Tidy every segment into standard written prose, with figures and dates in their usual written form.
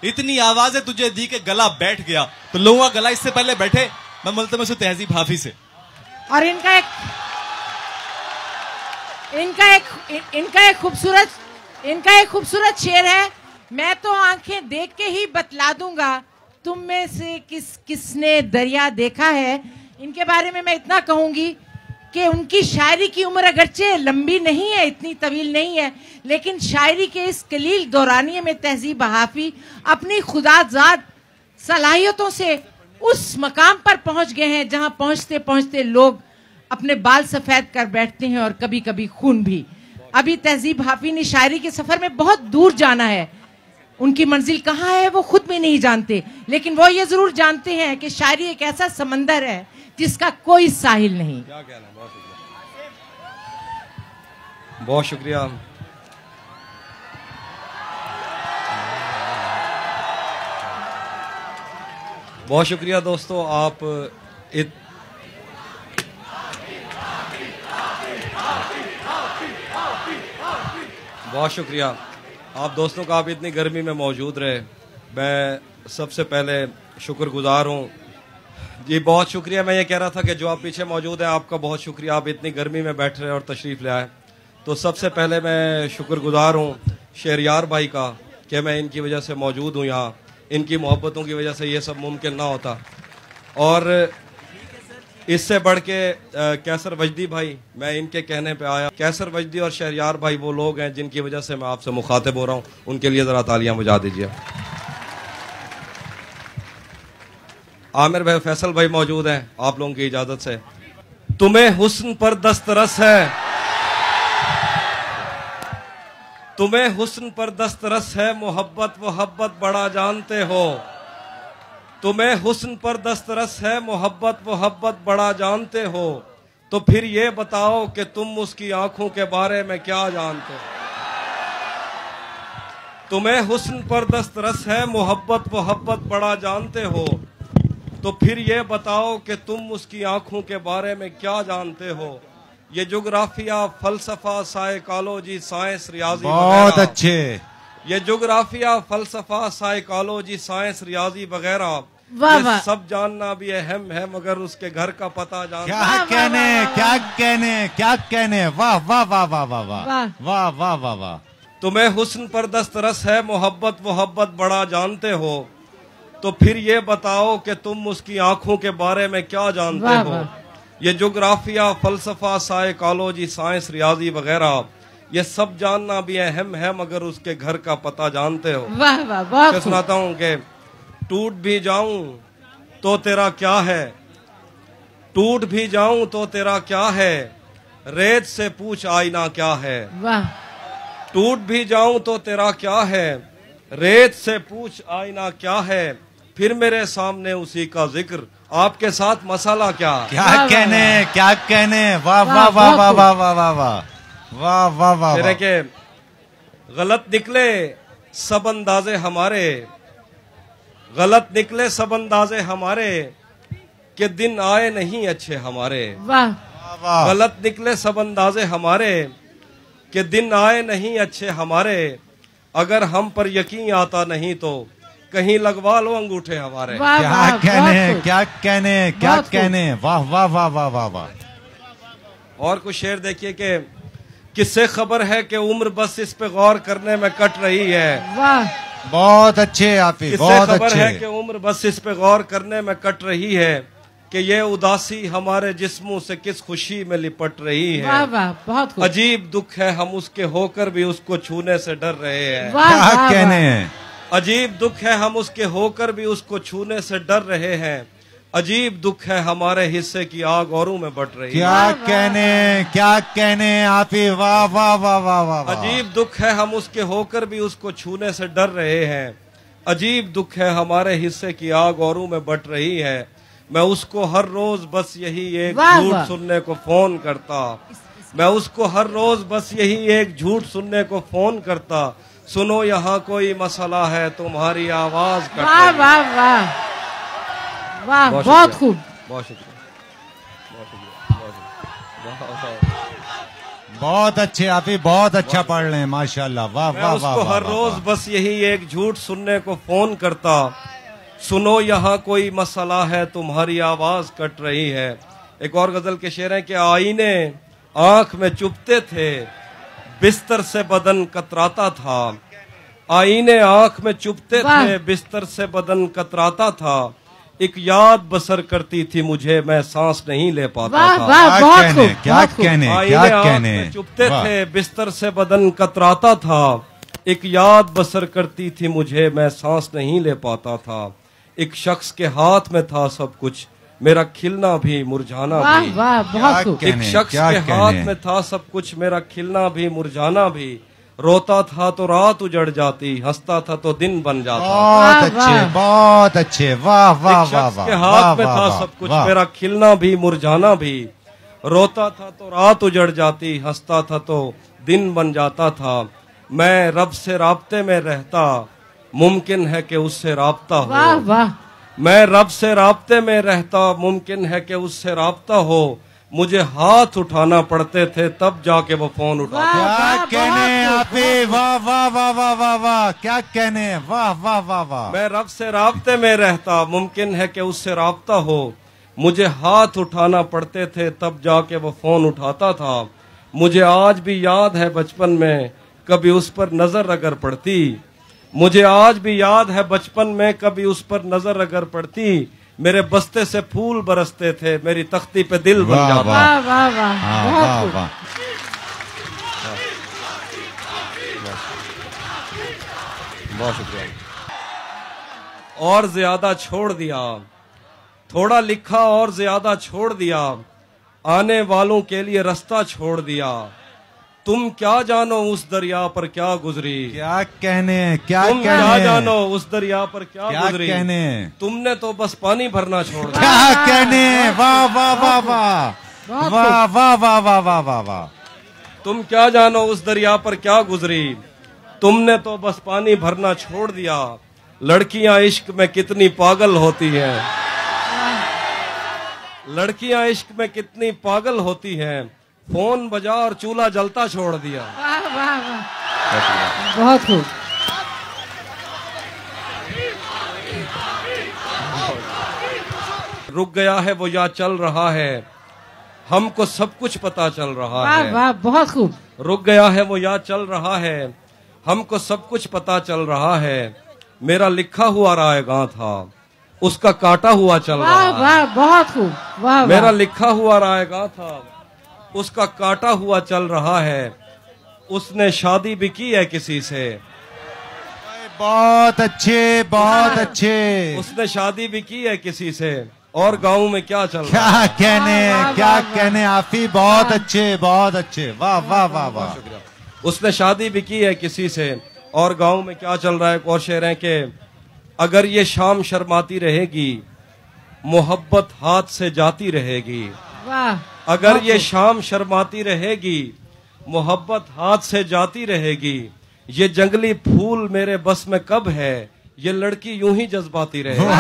इतनी आवाजें तुझे दी के गला बैठ गया, तो लोगों का गला इससे पहले बैठे। मैं मुल्तमस हूं तहजीब हाफी से। और इनका एक खूबसूरत शेर है। मैं तो आंखें देख के ही बतला दूंगा तुम में से किसने दरिया देखा है। इनके बारे में मैं इतना कहूंगी कि उनकी शायरी की उम्र अगरचे लंबी नहीं है, इतनी तवील नहीं है, लेकिन शायरी के इस कलील दौरानिये में तहजीब हाफी अपनी खुदाजाद सलाहियतों से उस मकाम पर पहुंच गए हैं जहां पहुंचते पहुंचते लोग अपने बाल सफेद कर बैठते हैं और कभी कभी खून भी। अभी तहजीब हाफी ने शायरी के सफर में बहुत दूर जाना है। उनकी मंजिल कहाँ है वो खुद भी नहीं जानते, लेकिन वो ये जरूर जानते हैं कि शायरी एक ऐसा समंदर है जिसका कोई साहिल नहीं। क्या कहना, बहुत शुक्रिया। बहुत शुक्रिया दोस्तों, आप बहुत शुक्रिया आप दोस्तों का, आप इतनी गर्मी में मौजूद रहे। मैं सबसे पहले शुक्रगुजार हूँ जी, बहुत शुक्रिया। मैं ये कह रहा था कि जो आप पीछे मौजूद हैं आपका बहुत शुक्रिया, आप इतनी गर्मी में बैठ रहे और तशरीफ़ ले आए। तो सबसे पहले मैं शुक्रगुजार हूँ शहरयार भाई का कि मैं इनकी वजह से मौजूद हूँ यहाँ। इनकी मोहब्बतों की वजह से ये सब मुमकिन ना होता। और इससे बढ़ के कैसर वजदी भाई, मैं इनके कहने पे आया। कैसर वजदी और शहरयार भाई वो लोग हैं जिनकी वजह से मैं आपसे मुखातिब हो रहा हूँ, उनके लिए ज़रा तालियां बजा दीजिए। आमिर भाई, फैसल भाई मौजूद हैं, आप लोगों की इजाजत से। तुम्हें हुस्न पर दस्तरस है, तुम्हें हुस्न पर दस्तरस है, मोहब्बत वोहब्बत बड़ा जानते हो। तुम्हें हुस्न पर दस्तरस है, मोहब्बत वोहब्बत बड़ा जानते हो। तो फिर ये बताओ कि तुम उसकी आंखों के बारे में क्या जानते हो। तुम्हें हुस्न पर दस्तरस है, मोहब्बत वोहब्बत बड़ा जानते हो। तो फिर ये बताओ कि तुम उसकी आंखों के बारे में क्या जानते हो। ये जोग्राफिया, फलसफा, साइकोलॉजी, साइंस, रियाजी, बहुत अच्छे। ये जोग्राफिया, फलसफा, साइकोलॉजी, साइंस, रियाजी वगैरह ये सब जानना भी अहम है, मगर उसके घर का पता जानना। क्या कहने, क्या कहने, क्या कहने। वाह वाह वाह वाह वाह वाह वाह वाह वाह वाह। तुम्हें हुस्न पर दस्तरस है, मोहब्बत वोहब्बत बड़ा जानते हो। तो फिर ये बताओ कि तुम उसकी आंखों के बारे में क्या जानते हो। ये जोग्राफिया, फलसफा, साइकोलॉजी, साइंस, रियाजी वगैरह ये सब जानना भी अहम है, मगर उसके घर का पता जानते हो। वाह वाह, बहुत सुनाता हूँ कि टूट भी जाऊं तो तेरा क्या है, टूट भी जाऊं तो तेरा क्या है, रेत से पूछ आईना क्या है। वाह। टूट भी जाऊं तो तेरा क्या है, रेत से पूछ आईना क्या है, फिर मेरे सामने उसी का जिक्र, आपके साथ मसाला क्या। क्या कहने, क्या कहने। वाह वाह वाह वाह वाह वाह वाह वाह वाह वाह। तेरे के गलत निकले सब अंदाजे हमारे, गलत निकले सब अंदाजे हमारे, कि दिन आए नहीं अच्छे हमारे। वाह। गलत निकले सब अंदाजे हमारे, कि दिन आए नहीं अच्छे हमारे, अगर हम पर यकीन आता नहीं तो कहीं लगवा लो अंगूठे हमारे। क्या कहने, क्या कहने, क्या कहने। वाह वाह वाह वाह वाह वाह। और कुछ शेर देखिए कि किससे खबर है कि उम्र बस इस पे गौर करने में कट रही है। वाह, बहुत अच्छे आप ही, बहुत अच्छे। खबर है कि उम्र बस इस पे गौर करने में कट रही है, कि ये उदासी हमारे जिस्मों से किस खुशी में लिपट रही है। वाह वाह, बहुत खूब। अजीब दुख है हम उसके होकर भी उसको छूने से डर रहे हैं। क्या कहने। अजीब दुख है हम उसके होकर भी उसको छूने से डर रहे हैं, अजीब दुख है हमारे हिस्से की आग औरों में बट रही है। क्या कहने, क्या कहने आप ही। वाह वाह वाह वाह वाह। अजीब दुख है हम उसके होकर भी उसको छूने से डर रहे हैं, अजीब दुख है हमारे हिस्से की आग औरों में बट रही है। मैं उसको हर रोज बस यही एक झूठ सुनने को फोन करता, मैं उसको हर रोज बस यही एक झूठ सुनने को फोन करता, सुनो यहाँ कोई मसला है तुम्हारी आवाज का। वाह वाह वाह वाह, बहुत खूब। बहुत शुक्रिया, बहुत शुक्रिया, बहुत अच्छे आफी, बहुत अच्छा पढ़ रहे हैं माशाल्लाह। वाह मैं वाह वाह उसको वाह, हर वाह, रोज वाह। बस यही एक झूठ सुनने को फोन करता, सुनो यहाँ कोई मसला है, तुम्हारी आवाज कट रही है। एक और गजल के शेर है कि आईने आंख में चुभते थे, बिस्तर से बदन कतराता था। आईने आंख में चुभते थे, बिस्तर से बदन कतराता था। एक याद बसर करती थी मुझे, मैं सांस नहीं ले पाता था। क्या कहने क्या कहने। चुभते थे, बिस्तर से बदन कतराता था। एक याद बसर करती थी मुझे, मैं सांस नहीं ले पाता था। एक शख्स के हाथ में था सब कुछ, मेरा खिलना भी मुरझाना भी। एक शख्स के हाथ में था सब कुछ, मेरा खिलना भी मुरझाना भी। रोता था तो रात उजड़ जाती, हंसता था तो दिन बन जाता। बहुत अच्छे, बहुत अच्छे। वाह वाह वाह। एक शख्स के हाथ में था सब कुछ, मेरा खिलना भी मुरझाना भी। रोता था तो रात उजड़ जाती, हंसता था तो दिन बन जाता था। मैं रब से राब्ते में रहता, मुमकिन है कि उससे राब्ता हो। मैं रब से राब्ते में रहता, मुमकिन है कि उससे राब्ता हो। मुझे हाथ उठाना पड़ते थे, तब जाके वो फोन उठाता। क्या कहने आपी, वाह वाह वाह वाह वाह वाह। क्या कहने, वाह वाह वाह वाह। मैं रब से राब्ते में रहता, मुमकिन है कि उससे राब्ता हो। मुझे हाथ उठाना पड़ते थे, तब जाके वो फोन उठाता था। मुझे आज भी याद है बचपन में, कभी उस पर नजर अगर पड़ती। मुझे आज भी याद है बचपन में, कभी उस पर नजर अगर पड़ती। मेरे बस्ते से फूल बरसते थे, मेरी तख्ती पे दिल बन जाता। वाह वाह वाह, बहुत वाह। बहुत शुक्रिया। और ज्यादा छोड़ दिया, थोड़ा लिखा और ज्यादा छोड़ दिया। आने वालों के लिए रास्ता छोड़ दिया। तुम क्या जानो उस दरिया पर क्या गुजरी। क्या कहने, क्या तुम कहने। क्या जानो उस दरिया पर क्या गुजरी। कहने। तुमने तो बस पानी भरना छोड़ दिया। क्या कहने, वाह वाह वाह वाह वाह वाह वाह वाह वाह वाह वाह। तुम क्या जानो उस दरिया पर क्या गुजरी। तुमने तो बस पानी भरना छोड़ दिया। लड़कियां इश्क में कितनी पागल होती हैं। लड़कियां इश्क में कितनी पागल होती हैं। फोन बजा और चूल्हा जलता छोड़ दिया। वाह वाह वाह, बहुत खूब। रुक गया है वो या चल रहा है, हमको सब कुछ पता चल रहा है। वाह वाह, बहुत खूब। रुक गया है वो या चल रहा है, हमको सब कुछ पता चल रहा है। मेरा लिखा हुआ रायगां था, उसका काटा हुआ चल रहा है। वाह वाह, बहुत खूब। वाह, मेरा लिखा हुआ रायगां था, उसका काटा हुआ चल रहा है। उसने शादी भी की है किसी से। बहुत अच्छे, बहुत अच्छे। उसने शादी भी की है किसी से। और गाँव में क्या चल रहा क्या है। कहने, क्या कहने आफी, बहुत अच्छे, बहुत अच्छे। वाह वाह वाह वाह। उसने शादी भी की है किसी से। और गाँव में क्या चल रहा है। एक और शेर है कि अगर ये शाम शर्माती रहेगी, मोहब्बत हाथ से जाती रहेगी। वाह। अगर ये शाम शर्माती रहेगी, मोहब्बत हाथ से जाती रहेगी। ये जंगली फूल मेरे बस में कब है, ये लड़की यूं ही जज्बाती रहेगी। वाह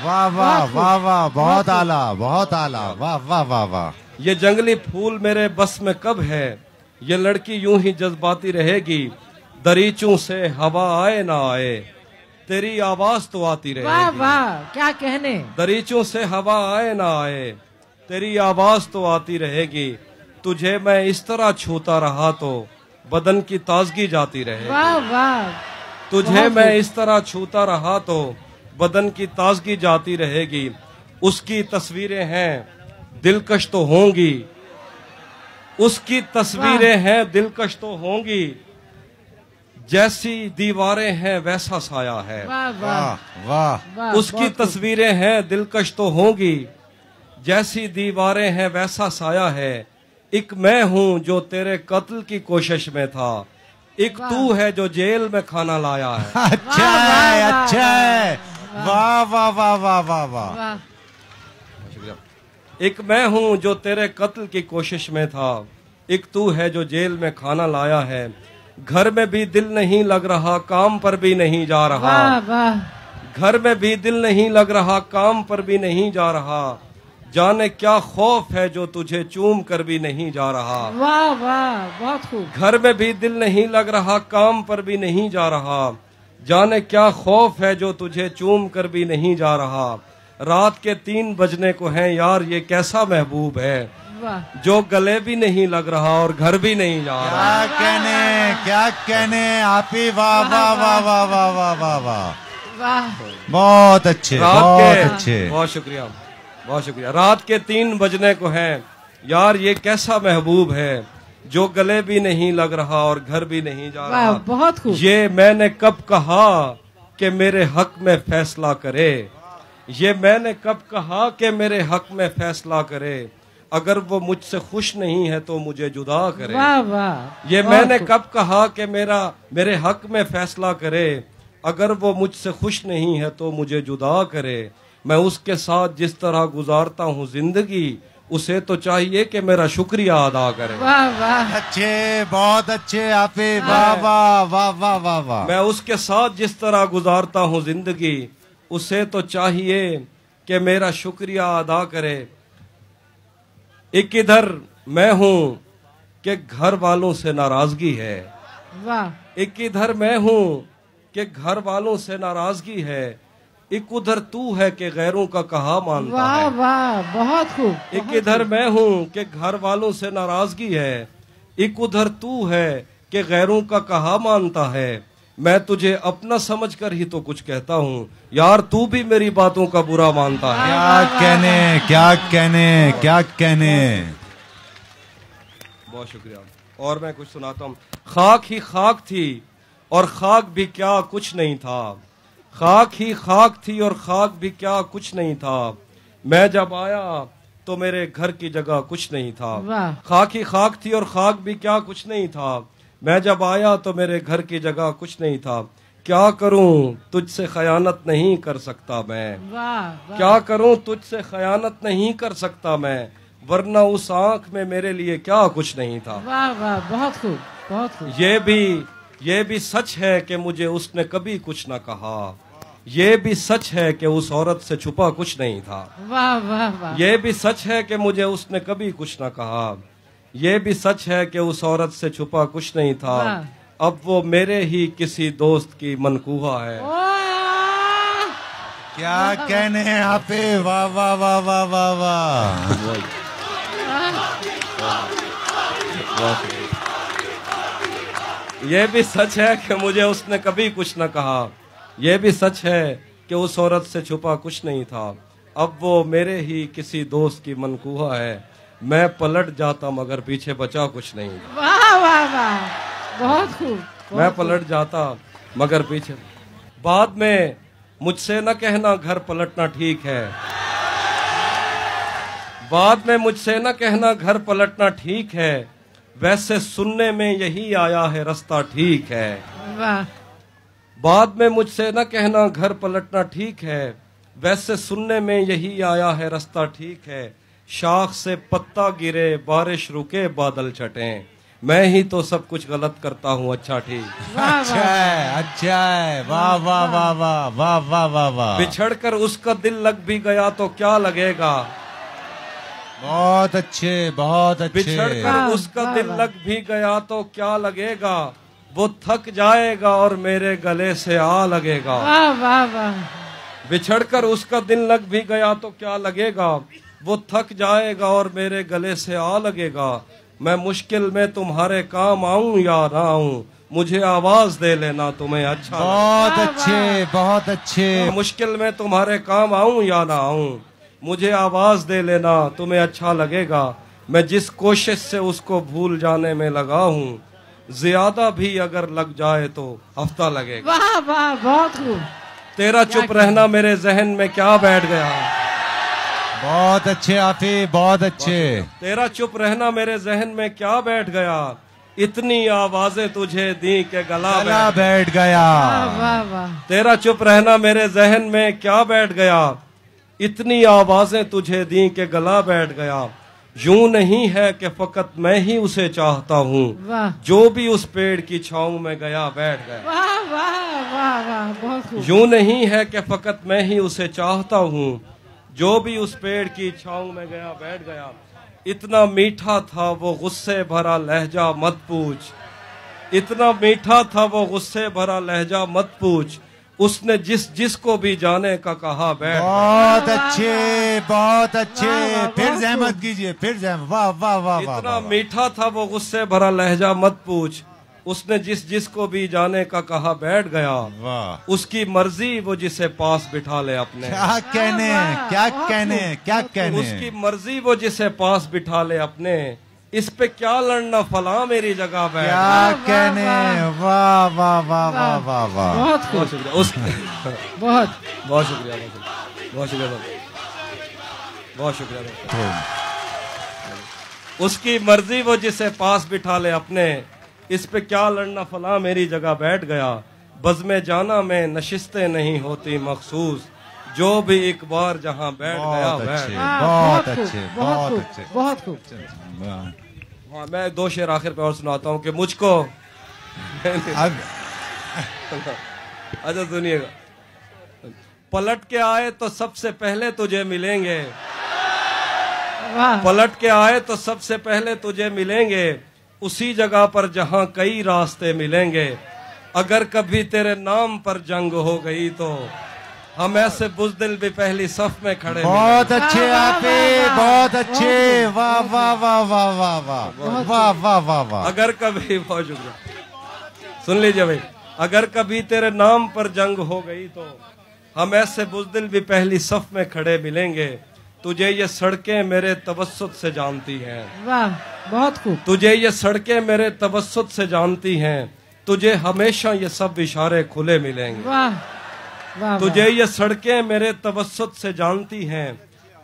वाह वाह वाह वाह, बहुत आला, बहुत आला। वाह वाह वाह वाह। ये जंगली फूल मेरे बस में कब है, ये लड़की यूं ही जज्बाती रहेगी। दरीचों से हवा आए ना आए, तेरी आवाज तो आती रहेगी। वाह वाह, क्या कहने। दरीचों से हवा आए ना आए, तेरी आवाज तो आती रहेगी। तुझे मैं इस तरह छूता रहा तो बदन की ताजगी जाती रहेगी। वाह वाह। तुझे मैं इस तरह छूता रहा तो बदन की ताजगी जाती रहेगी। उसकी तस्वीरें हैं दिलकश तो होंगी, उसकी तस्वीरें हैं दिलकश तो होंगी। जैसी दीवारें हैं वैसा साया है। वाह वाह वाह। उसकी तस्वीरें हैं दिलकश तो होंगी, जैसी दीवारें हैं वैसा साया है। एक मैं हूं जो तेरे कत्ल की कोशिश में था, एक तू है जो जेल में खाना लाया है। अच्छा है, अच्छा है। वाह वाह वाह वाह वाह वाह। एक मैं हूं जो तेरे कत्ल की कोशिश में था, एक तू है जो जेल में खाना लाया है। घर में भी दिल नहीं लग रहा, काम पर भी नहीं जा रहा। वाह वाह। घर में भी दिल नहीं लग रहा, काम पर भी नहीं जा रहा। जाने क्या खौफ है जो तुझे चूम कर भी नहीं जा रहा। वाह वाह, बहुत खूब। घर में भी दिल नहीं लग रहा, काम पर भी नहीं जा रहा। जाने क्या खौफ है जो तुझे चूम कर भी नहीं जा रहा। रात के 3 बजने को हैं यार, ये कैसा महबूब है वाह। जो गले भी नहीं लग रहा और घर भी नहीं जा रहा। क्या कहने आप ही। वाह वाह वाह वाह वाह वाह वाह वाह, वाह। बहुत अच्छे, बहुत अच्छे। बहुत शुक्रिया, बहुत शुक्रिया। रात के 3 बजने को हैं यार, ये कैसा महबूब है जो गले भी नहीं लग रहा और घर भी नहीं जा रहा। बहुत खूब। ये मैंने कब कहा कि मेरे हक में फैसला करे। ये मैंने कब कहा कि मेरे हक में फैसला करे। अगर वो मुझसे खुश नहीं है तो मुझे जुदा करे। वाह वाह। ये मैंने कब कहा कि मेरे हक में फैसला करे। अगर वो मुझसे खुश नहीं है तो मुझे जुदा करे। मैं उसके साथ जिस तरह गुजारता हूँ जिंदगी, उसे तो चाहिए कि मेरा शुक्रिया अदा करे। वाह वाह, अच्छे, बहुत अच्छे आप ही। वाह वाह वाह वाह वाह वाह। मैं उसके साथ जिस तरह गुजारता हूँ जिंदगी, उसे तो चाहिए कि मेरा शुक्रिया अदा करे। एक इधर मैं हूँ कि घर वालों से नाराजगी है। वाह। एक इधर मैं हूँ कि घर वालों से नाराजगी है। एक उधर तू है कि गैरों का कहा मानता वाह है। वाह, बहुत खूब। एक इधर मैं हूँ कि घर वालों से नाराजगी है। एक उधर तू है कि गैरों का कहा मानता है। मैं तुझे अपना समझकर ही तो कुछ कहता हूँ यार, तू भी मेरी बातों का बुरा मानता है। क्या कहने, क्या कहने, क्या कहने। बहुत शुक्रिया। और मैं कुछ सुनाता हूँ। खाक ही खाक थी और खाक भी क्या कुछ नहीं था। खाक ही खाक थी और खाक भी क्या कुछ नहीं था। मैं जब आया तो मेरे घर की जगह कुछ नहीं था। खाक ही खाक थी और खाक भी क्या कुछ नहीं था। मैं जब आया तो मेरे घर की जगह कुछ नहीं था। क्या करूं तुझसे खयानत नहीं कर सकता मैं। क्या करूं तुझसे खयानत नहीं कर सकता मैं, वरना उस आंख में मेरे लिए क्या कुछ नहीं था। वाह वाह, बहुत खूब, बहुत खूब। ये भी सच है कि मुझे उसने कभी कुछ न कहा। ये भी सच है कि उस औरत से छुपा कुछ नहीं था। वाह वाह वाह। ये भी सच है कि मुझे उसने कभी कुछ न कहा। ये भी सच है कि उस औरत से छुपा कुछ नहीं था। अब वो मेरे ही किसी दोस्त की मनकूहा है। क्या कहने आप ही। वाह वाह वाह वाह वाह वाह। ये भी सच है कि मुझे उसने कभी कुछ न कहा। ये भी सच है कि उस औरत से छुपा कुछ नहीं था। अब वो मेरे ही किसी दोस्त की मनकूहा है। मैं पलट जाता मगर पीछे बचा कुछ नहीं। वाह वाह वाह, बहुत खूब। मैं पलट जाता मगर पीछे। बाद में मुझसे न कहना घर पलटना ठीक है। बाद में मुझसे न कहना घर पलटना ठीक है। वैसे सुनने में यही आया है रास्ता ठीक है। वाह। बाद में मुझसे न कहना घर पलटना ठीक है। वैसे सुनने में यही आया है रास्ता ठीक है। शाख से पत्ता गिरे, बारिश रुके, बादल छटे, मैं ही तो सब कुछ गलत करता हूँ अच्छा ठीक। अच्छा है, अच्छा है। वाह वाह वाह वाह वाह वाह वाह वाह। बिछड़कर उसका दिल लग भी गया तो क्या लगेगा। बहुत अच्छे, बहुत अच्छे। बिछड़कर उसका दिल लग भी गया तो क्या लगेगा। वो थक जाएगा और मेरे गले से आ लगेगा। वाह वाह वाह। बिछड़कर उसका दिल लग भी गया तो क्या लगेगा। वो थक जाएगा और मेरे गले से आ लगेगा। मैं मुश्किल में तुम्हारे काम आऊं या ना आऊं, मुझे आवाज दे लेना तुम्हें अच्छा। बहुत अच्छे, बहुत अच्छे। मुश्किल में तुम्हारे काम आऊं या ना आऊं, मुझे आवाज दे लेना तुम्हें अच्छा लगेगा। मैं जिस कोशिश से उसको भूल जाने में लगा हूँ, ज्यादा भी अगर लग जाए तो हफ्ता लगेगा। वाह वाह, बहुत खूब। तेरा चुप रहना मेरे जहन में क्या बैठ गया। बहुत अच्छे आफी, बहुत अच्छे। तेरा चुप रहना मेरे जहन में क्या बैठ गया। इतनी आवाजें तुझे दी के गला बैठ गया। वाह वाह। तेरा चुप रहना मेरे जहन में क्या बैठ गया। इतनी आवाजें तुझे दी के गला बैठ गया। यूं नहीं है कि फकत मैं ही उसे चाहता हूँ, जो भी उस पेड़ की छांव में गया बैठ गया। वाह वाह वाह वाह, बहुत खूब। यूं नहीं है कि फकत मैं ही उसे चाहता हूँ, जो भी उस पेड़ की छांव में गया बैठ गया। इतना मीठा था वो गुस्से भरा लहजा मत पूछ, इतना मीठा था वो गुस्से भरा लहजा मत पूछ, उसने जिसको भी जाने का कहा बैठ। बहुत अच्छे, बहुत अच्छे। फिर जहमत कीजिए, फिर जहमत। वाह वाह वाह वाह। इतना मीठा था वो गुस्से भरा लहजा मत पूछ, उसने जिसको भी जाने का कहा बैठ गया। वाह। उसकी मर्जी वो जिसे पास बिठा ले अपने। क्या कहने, क्या कहने, क्या कहने। उसकी मर्जी वो जिसे पास बिठा ले अपने, इस पे क्या लड़ना फला मेरी जगह बैठ। क्या कहने। वाह वाह वाह वाह वाह वाह। बहुत शुक्रिया। बहुत बहुत शुक्रिया, बहुत शुक्रिया, बहुत शुक्रिया। उसकी मर्जी वो जिसे पास बिठा ले अपने, इस पे क्या लड़ना फला मेरी जगह बैठ गया। बज़्म जाना में नशिस्तें नहीं होती मखसूस, जो भी एक बार जहां बैठ गया बैठ। बहुत अच्छे, बहुत अच्छे, बहुत खूब। हाँ, मैं दो शेर आखिर पे और सुनाता हूँ कि मुझको अब अच्छा सुनिएगा। पलट के आए तो सबसे पहले तुझे मिलेंगे, पलट के आए तो सबसे पहले तुझे मिलेंगे, उसी जगह पर जहां कई रास्ते मिलेंगे। अगर कभी तेरे नाम पर जंग हो गई तो हम ऐसे बुज़दिल भी पहली सफ में खड़े। बहुत अच्छे आपे, बहुत अच्छे। वाह वाह वाह वाह वाह वाह वाह वाह वाह वाह। अगर कभी, बहुत शुक्रिया, सुन लीजिए भाई, अगर कभी तेरे नाम पर जंग हो गई तो हम ऐसे बुज़दिल भी पहली सफ में खड़े मिलेंगे। तुझे ये सड़कें मेरे तवस्सुत से जानती हैं। वाह, बहुत खूब। तुझे ये सड़कें मेरे तवस्सुत से जानती हैं, तुझे हमेशा ये सब इशारे खुले मिलेंगे। वाह वाह। तुझे ये सड़कें मेरे तवस्सुत से जानती हैं,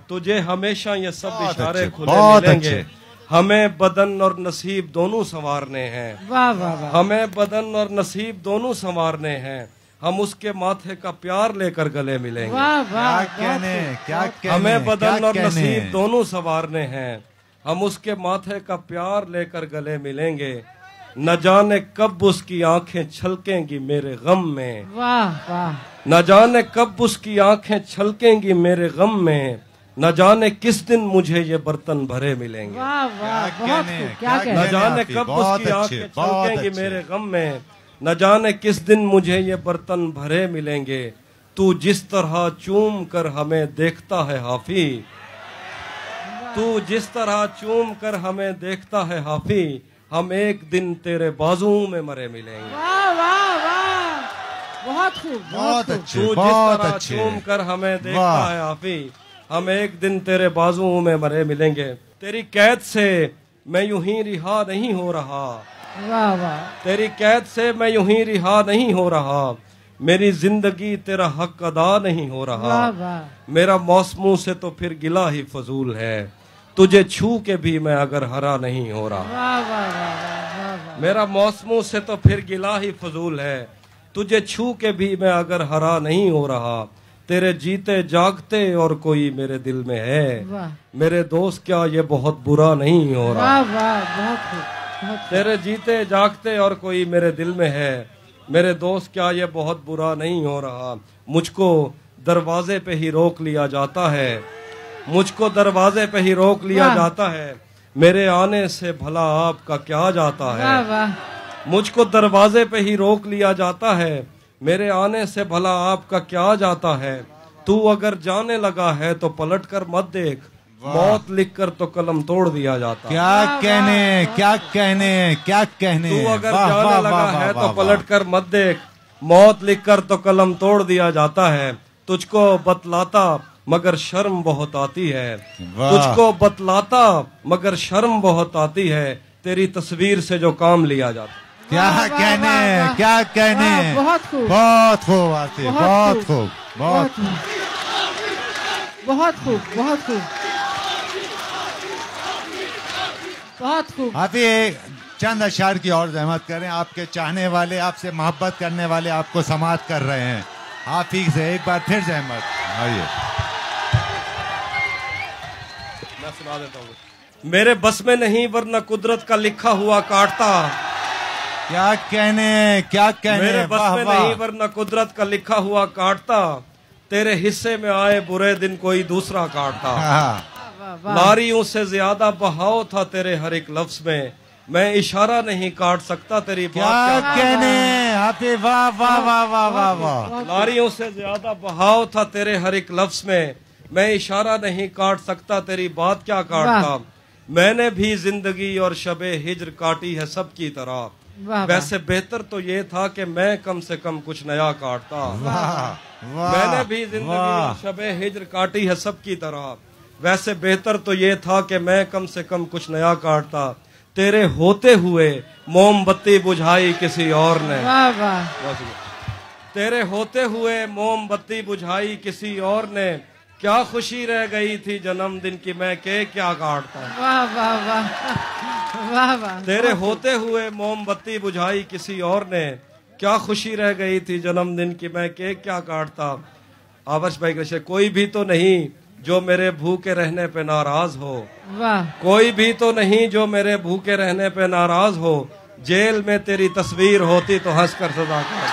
तुझे हमेशा ये सब इशारे खुले मिलेंगे। हमें बदन और नसीब दोनों संवारने हैं। वाह वाह वाह। हमें बदन और नसीब दोनों संवारने हैं, हम उसके माथे का प्यार लेकर गले मिलेंगे। वाह वाह। क्या कहने, क्या कहने। हमें बदन क्या और कहने। नसीब दोनों संवारने हैं, हम उसके माथे का प्यार लेकर गले मिलेंगे। न जाने कब उसकी आंखें छलकेंगी मेरे गम में। वाह वाह। न जाने कब उसकी आंखें छलकेंगी मेरे गम में, न जाने किस दिन मुझे ये बर्तन भरे मिलेंगे। वाह वाह, क्या बहुत कहने, खूब। क्या क्या कहने। न जाने आपकी, कब बहुत उसकी अच्छे, आंखें बहुत छलकेंगी अच्छे। मेरे गम में, न जाने किस दिन मुझे ये बर्तन भरे मिलेंगे। तू जिस तरह चूम कर हमें देखता है हाफी, तू जिस तरह चूम कर हमें देखता है हाफी, हम एक दिन तेरे बाजू में मरे मिलेंगे। वाह वाह वाह, बहुत खूब। बहुत अच्छे, तू जिस बहुत तरह अच्छे। चूम कर हमें देखता वाह। है हाफी, हम एक दिन तेरे बाजू में मरे मिलेंगे। तेरी कैद से मैं यूं ही रिहा नहीं हो रहा, वाह वाह। तेरी कैद से मैं यूं ही रिहा नहीं हो रहा, मेरी जिंदगी तेरा हक अदा नहीं हो रहा। वाह वाह। मेरा मौसमों से तो फिर गिला ही फजूल है, तुझे छू के भी मैं अगर हरा नहीं हो रहा। वाह वाह वाह वाह। मेरा मौसमों से तो फिर गिला ही फजूल है, तुझे छू के भी मैं अगर हरा नहीं हो रहा। तेरे जीते जागते और कोई मेरे दिल में है, वाह। मेरे दोस्त क्या ये बहुत बुरा नहीं हो रहा। वाह वाह, बहुत खूब, बहुत खूब। तेरे जीते जागते और कोई मेरे दिल में है, मेरे दोस्त क्या ये बहुत बुरा नहीं हो रहा। मुझको दरवाजे पे ही रोक लिया जाता है, मुझको दरवाजे पे ही रोक लिया वाह। जाता है, मेरे आने से भला आपका क्या जाता वाह है। वाह। मुझको दरवाजे पे ही रोक लिया जाता है, मेरे आने से भला आपका क्या जाता है। तू अगर जाने लगा है तो पलट कर मत देख, मौत लिख कर तो कलम तोड़ दिया जाता है। क्या कहने, क्या कहने, क्या कहने। तू अगर वाह, जाने वाह, लगा वाह, है वाह, तो वाह, पलट कर मत देख, मौत लिख कर तो कलम तोड़ दिया जाता है। तुझको बतलाता मगर शर्म बहुत आती है, वाह। तुझको बतलाता मगर शर्म बहुत आती है, तेरी तस्वीर से जो काम लिया जाता। क्या वाह, वाह, कहने, वाह, वाह। क्या कहने। वाह, बहुत खूब। बहुत खूब आसिफ, बहुत खूब, बहुत खूब, बहुत खूब, बहुत खूब, बहुत खूब। आप ये चंद अशार की और जहमत करें, आपके चाहने वाले, आपसे मोहब्बत करने वाले आपको समात कर रहे हैं। आप ही से एक बार फिर जहमत। आइए, मैं सुना देता हूँ। मेरे बस में नहीं वरना कुदरत का लिखा हुआ काटता, क्या कहने, क्या कहने। मेरे बस वाह, में वाह। नहीं वरना कुदरत का लिखा हुआ काटता। तेरे हिस्से में आए बुरे दिन कोई दूसरा काटता। हाँ। लारियों से ज्यादा बहाव था तेरे हर एक लफ्ज में, मैं इशारा नहीं काट सकता तेरी बात क्या क्या कहने हाफिज, वाह वाह वाह वाह वाह वाह। लारियों से ज्यादा बहाव था तेरे हर एक लफ्ज में, मैं इशारा नहीं काट सकता तेरी बात क्या काटता। मैंने भी जिंदगी और शबे हिज्र काटी है सबकी तरह, वैसे बेहतर तो ये था कि मैं कम से कम कुछ नया काटता। मैंने भी जिंदगी और शबे हिज्र काटी है सबकी तरह, वैसे बेहतर तो ये था कि मैं कम से कम कुछ नया काटता। तेरे होते हुए मोमबत्ती बुझाई किसी और ने, तेरे होते हुए मोमबत्ती बुझाई किसी और ने, क्या खुशी रह गई थी जन्मदिन की मैं केक क्या काटता। वाह वाह वाह वाह वाह। तेरे होते हुए मोमबत्ती बुझाई किसी और ने, क्या खुशी रह गई थी जन्मदिन की मैं केक क्या काटता। आदर्श भाई कृष्ण, कोई भी तो नहीं जो मेरे भूखे रहने पे नाराज हो, वाह। कोई भी तो नहीं जो मेरे भूखे रहने पे नाराज हो, जेल में तेरी तस्वीर होती तो हंसकर सजा कर।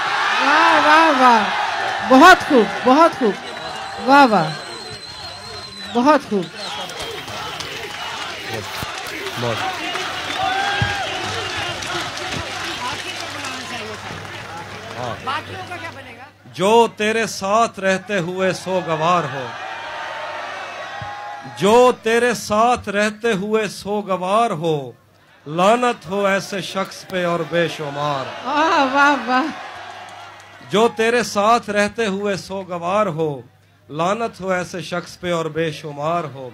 वाह वाह वाह, बहुत खूब बहुत खूब, वाह वाह बहुत खूब। जो तेरे साथ रहते हुए सोगवार हो, जो तेरे साथ रहते हुए सोगवार हो, लानत हो ऐसे शख्स पे और बेशुमार। वाह वाह वाह। जो तेरे साथ रहते हुए सोगवार हो, लानत हो ऐसे शख्स पे और बेशुमार हो।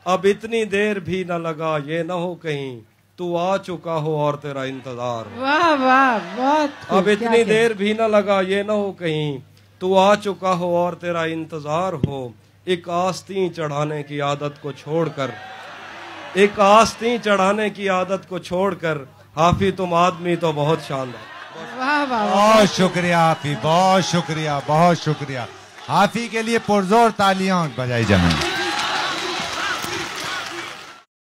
अब इतनी देर भी न लगा ये न हो कहीं तू आ चुका हो और तेरा इंतजार हो। वाह वाह बहुत खूब। अब इतनी देर भी न लगा ये न हो कहीं तू आ चुका हो और तेरा इंतजार हो। एक आस्तीं चढ़ाने की आदत को छोड़कर, एक आस्तीं चढ़ाने की आदत को छोड़कर, हाफिज तुम आदमी तो बहुत शानदार। वाह वाह, बहुत शुक्रिया हाफिज, बहुत शुक्रिया, बहुत शुक्रिया। हाफिज के लिए पुरजोर तालियां बजाई जाएं।